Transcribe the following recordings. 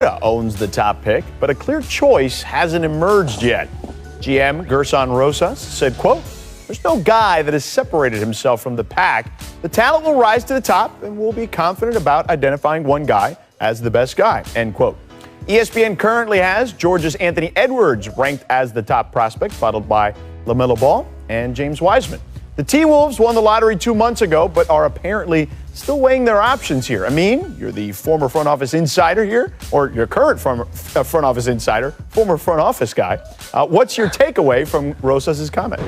Minnesota owns the top pick, but a clear choice hasn't emerged yet. GM Gerson Rosas said, quote, "There's no guy that has separated himself from the pack. The talent will rise to the top, and we'll be confident about identifying one guy as the best guy," end quote. ESPN currently has Georgia's Anthony Edwards ranked as the top prospect, followed by LaMelo Ball and James Wiseman. The T-Wolves won the lottery 2 months ago, but are apparently still weighing their options here. Amin, you're the former front office insider here, or your current front office insider, former front office guy. What's your takeaway from Rosas' comment?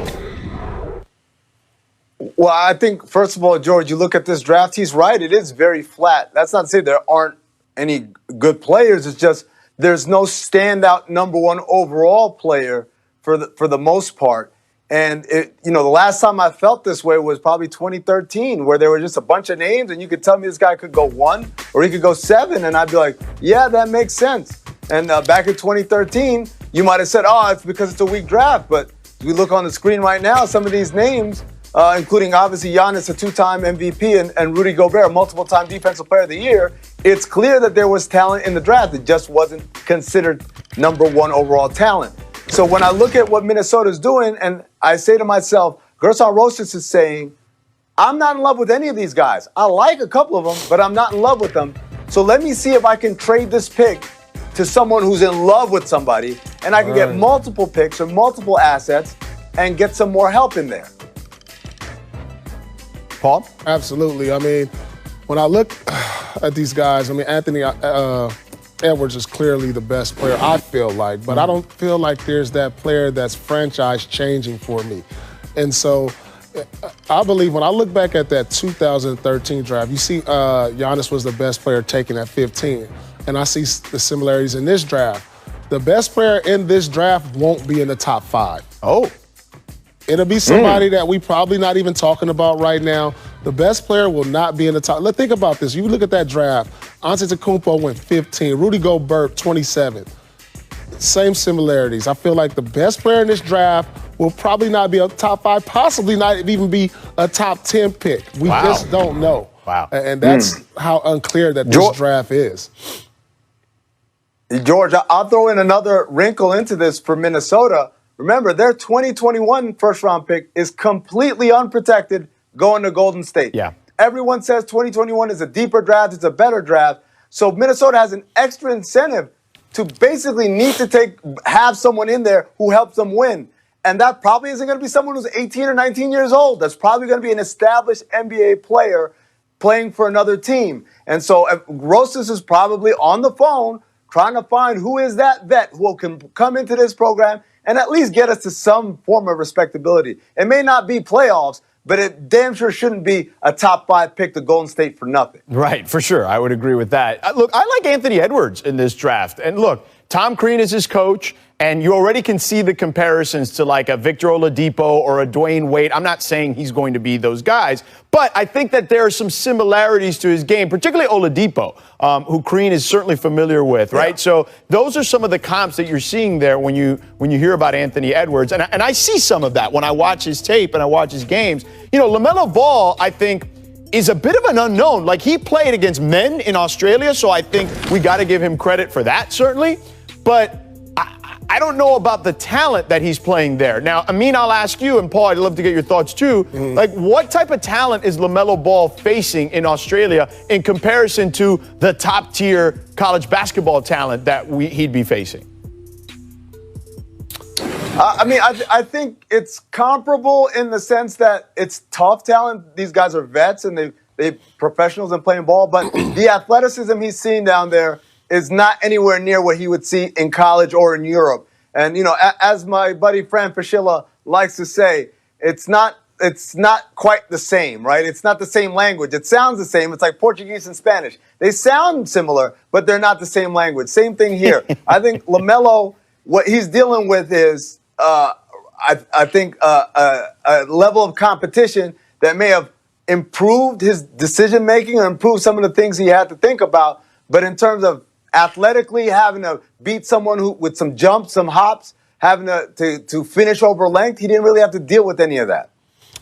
Well, I think, first of all, George, you look at this draft, he's right. It is very flat. That's not to say there aren't any good players. It's just there's no standout number one overall player for the most part. And, the last time I felt this way was probably 2013, where there were just a bunch of names, and you could tell me this guy could go 1 or he could go 7, and I'd be like, yeah, that makes sense. And back in 2013, you might have said, oh, it's because it's a weak draft. But we look on the screen right now, some of these names, including obviously Giannis, a 2-time MVP, and Rudy Gobert, a multiple-time Defensive Player of the Year, it's clear that there was talent in the draft. It just wasn't considered number one overall talent. So when I look at what Minnesota's doing, and I say to myself, Gerson Rosas is saying, I'm not in love with any of these guys. I like a couple of them, but I'm not in love with them. So let me see if I can trade this pick to someone who's in love with somebody, and I can get multiple picks or multiple assets and get some more help in there. Paul? Absolutely. I mean, when I look at these guys, I mean, Anthony Edwards is clearly the best player, I feel like, but I don't feel like there's that player that's franchise changing for me. And so I believe when I look back at that 2013 draft, you see Giannis was the best player taken at 15. And I see the similarities in this draft. The best player in this draft won't be in the top 5. Oh. It'll be somebody that we probably not even talking about right now. The best player will not be in the top. Let's think about this. You look at that draft. Antetokounmpo went 15. Rudy Gobert, 27. Same similarities. I feel like the best player in this draft will probably not be a top 5, possibly not even be a top 10 pick. We just don't know. Wow. And that's how unclear that this draft is. George, I'll throw in another wrinkle into this for Minnesota. Remember, their 2021 first-round pick is completely unprotected going to Golden State. Yeah. Everyone says 2021 is a deeper draft, it's a better draft. So Minnesota has an extra incentive to basically need to have someone in there who helps them win. And that probably isn't going to be someone who's 18 or 19 years old. That's probably going to be an established NBA player playing for another team. And so Rosas is probably on the phone trying to find who is that vet who can come into this program and at least get us to some form of respectability. It may not be playoffs, but it damn sure shouldn't be a top 5 pick to Golden State for nothing. Right, for sure. I would agree with that. Look, I like Anthony Edwards in this draft. And look, Tom Crean is his coach, and you already can see the comparisons to like a Victor Oladipo or a Dwayne Wade. I'm not saying he's going to be those guys, but I think that there are some similarities to his game, particularly Oladipo, who Crean is certainly familiar with, right? Yeah. So those are some of the comps that you're seeing there when you hear about Anthony Edwards. And I see some of that when I watch his tape and I watch his games. LaMelo Ball, I think, is a bit of an unknown. Like, he played against men in Australia, so I think we got to give him credit for that, certainly. But I don't know about the talent that he's playing there. Now, Amin, I'll ask you, and Paul, I'd love to get your thoughts too. Like, what type of talent is LaMelo Ball facing in Australia in comparison to the top-tier college basketball talent that he'd be facing? I think it's comparable in the sense that it's tough talent. These guys are vets and they're professionals in playing ball, but the athleticism he's seen down there is not anywhere near what he would see in college or in Europe. And, as my buddy Fran Fraschilla likes to say, it's not quite the same, right? It's not the same language. It sounds the same. It's like Portuguese and Spanish. They sound similar, but they're not the same language. Same thing here. I think LaMelo, what he's dealing with is, I think, a level of competition that may have improved his decision-making or improved some of the things he had to think about. But in terms of athletically having to beat someone with some jumps, some hops, having to finish over length, he didn't really have to deal with any of that.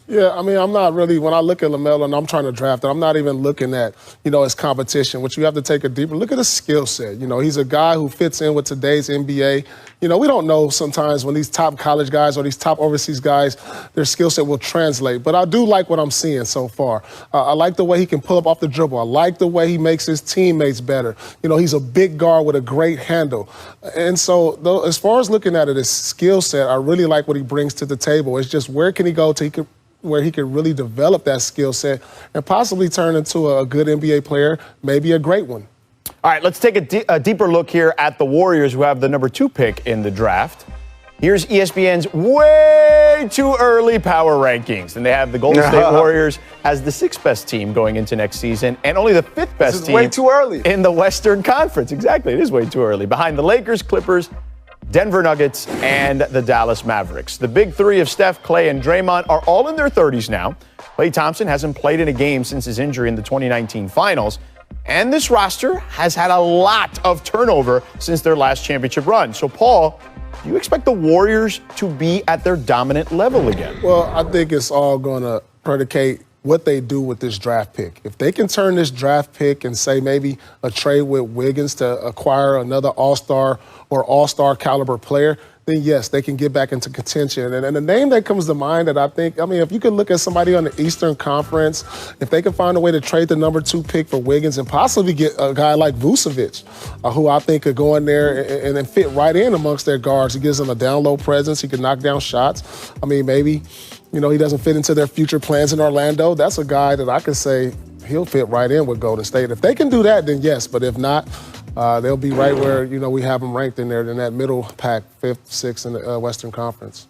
Yeah, I mean, I'm not really, when I look at LaMelo and I'm trying to draft it, I'm not even looking at, his competition, which you have to take a deeper look at his skill set. He's a guy who fits in with today's NBA. We don't know sometimes when these top college guys or these top overseas guys, their skill set will translate. But I do like what I'm seeing so far. I like the way he can pull up off the dribble. I like the way he makes his teammates better. He's a big guard with a great handle. And so, as far as looking at it, his skill set, I really like what he brings to the table. It's just where can he go where he can really develop that skill set and possibly turn into a good NBA player, maybe a great one. All right, let's take a deeper look here at the Warriors, who have the number 2 pick in the draft. Here's ESPN's way too early power rankings. And they have the Golden State Warriors as the 6th best team going into next season and only the 5th best team way too early in the Western Conference. Exactly, it is way too early. Behind the Lakers, Clippers, Denver Nuggets, and the Dallas Mavericks. The big three of Steph, Klay, and Draymond are all in their 30s now. Klay Thompson hasn't played in a game since his injury in the 2019 finals. And this roster has had a lot of turnover since their last championship run. So, Paul, do you expect the Warriors to be at their dominant level again? Well, I think it's all going to predicate what they do with this draft pick. If they can turn this draft pick and say maybe a trade with Wiggins to acquire another all-star or all-star caliber player, then yes, they can get back into contention. And the name that comes to mind that if you could look at somebody on the Eastern Conference, if they can find a way to trade the number 2 pick for Wiggins and possibly get a guy like Vucevic, who I think could go in there and then fit right in amongst their guards. He gives them a down-low presence. He can knock down shots. Maybe, he doesn't fit into their future plans in Orlando. That's a guy that I could say he'll fit right in with Golden State. If they can do that, then yes. But if not, they'll be right where, we have them ranked in there in that middle pack, 5th, 6th in the Western Conference.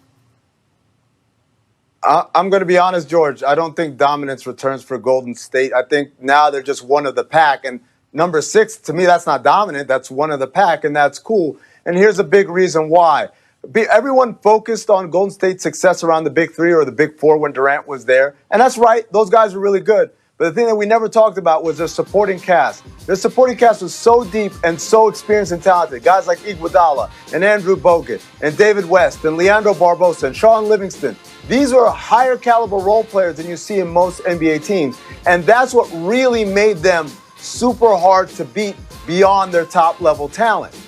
I'm going to be honest, George. I don't think dominance returns for Golden State. I think now they're just one of the pack. And number 6, to me, that's not dominant. That's one of the pack, and that's cool. And here's a big reason why. Everyone focused on Golden State's success around the big 3 or the big 4 when Durant was there. And that's right. Those guys were really good. But the thing that we never talked about was their supporting cast. Their supporting cast was so deep and so experienced and talented. Guys like Iguodala and Andrew Bogut and David West and Leandro Barbosa and Sean Livingston. These are higher caliber role players than you see in most NBA teams. And that's what really made them super hard to beat beyond their top level talent.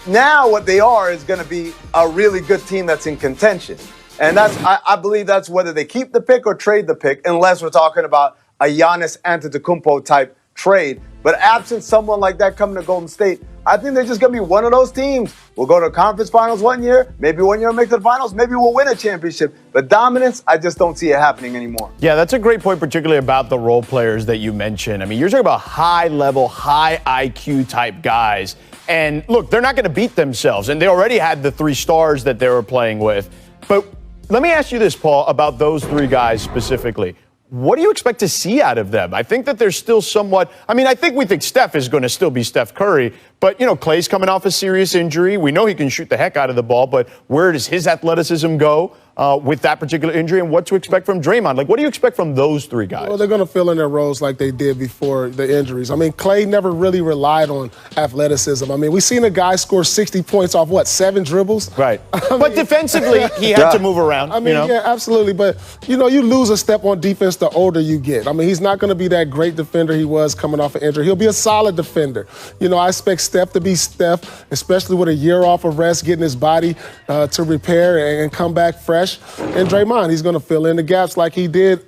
Now what they are is going to be a really good team that's in contention. And I believe that's whether they keep the pick or trade the pick, unless we're talking about a Giannis Antetokounmpo type trade. But absent someone like that coming to Golden State, I think they're just going to be one of those teams. We'll go to conference finals one year, maybe one year we'll make the finals, maybe we'll win a championship. But dominance, I just don't see it happening anymore. Yeah, that's a great point, particularly about the role players that you mentioned. You're talking about high-level, high IQ type guys. And look, they're not going to beat themselves. And they already had the 3 stars that they were playing with. But let me ask you this, Paul, about those 3 guys specifically. What do you expect to see out of them? I think that there's still somewhat. I think we think Steph is going to still be Steph Curry. But, Klay's coming off a serious injury. We know he can shoot the heck out of the ball. But where does his athleticism go with that particular injury? And what to expect from Draymond? What do you expect from those 3 guys? Well, they're going to fill in their roles like they did before the injuries. Klay never really relied on athleticism. We've seen a guy score 60 points off, 7 dribbles? Right. But defensively, he had to move around. Yeah, absolutely. But, you lose a step on defense the older you get. He's not going to be that great defender he was coming off an injury. He'll be a solid defender. I expect Steph to be Steph, especially with a year off of rest, getting his body to repair and come back fresh. And Draymond, he's going to fill in the gaps like he did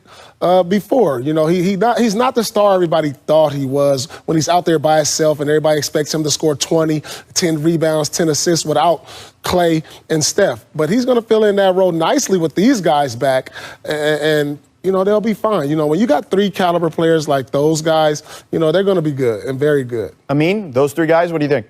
before. He's not the star everybody thought he was when he's out there by himself and everybody expects him to score 20, 10 rebounds, 10 assists without Klay and Steph. But he's going to fill in that role nicely with these guys back and they'll be fine. When you got 3 caliber players like those guys, they're going to be good and very good. Those 3 guys, what do you think?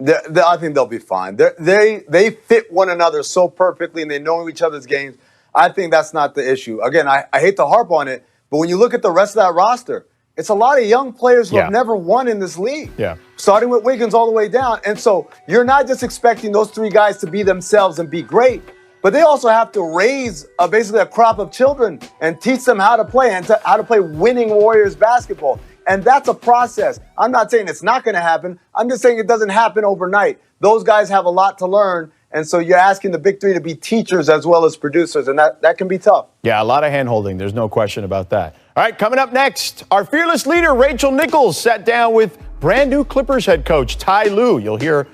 I think they'll be fine. They fit one another so perfectly and they know each other's games. I think that's not the issue. Again, I hate to harp on it, but when you look at the rest of that roster, it's a lot of young players who have never won in this league. Yeah. Starting with Wiggins all the way down. And so you're not just expecting those 3 guys to be themselves and be great, but they also have to raise basically a crop of children and teach them how to play and how to play winning Warriors basketball. And that's a process. I'm not saying it's not going to happen. I'm just saying it doesn't happen overnight. Those guys have a lot to learn. And so you're asking the big three to be teachers as well as producers, and that can be tough. Yeah, a lot of hand-holding. There's no question about that. All right, coming up next, our fearless leader, Rachel Nichols, sat down with brand new Clippers head coach Ty Lue. You'll hear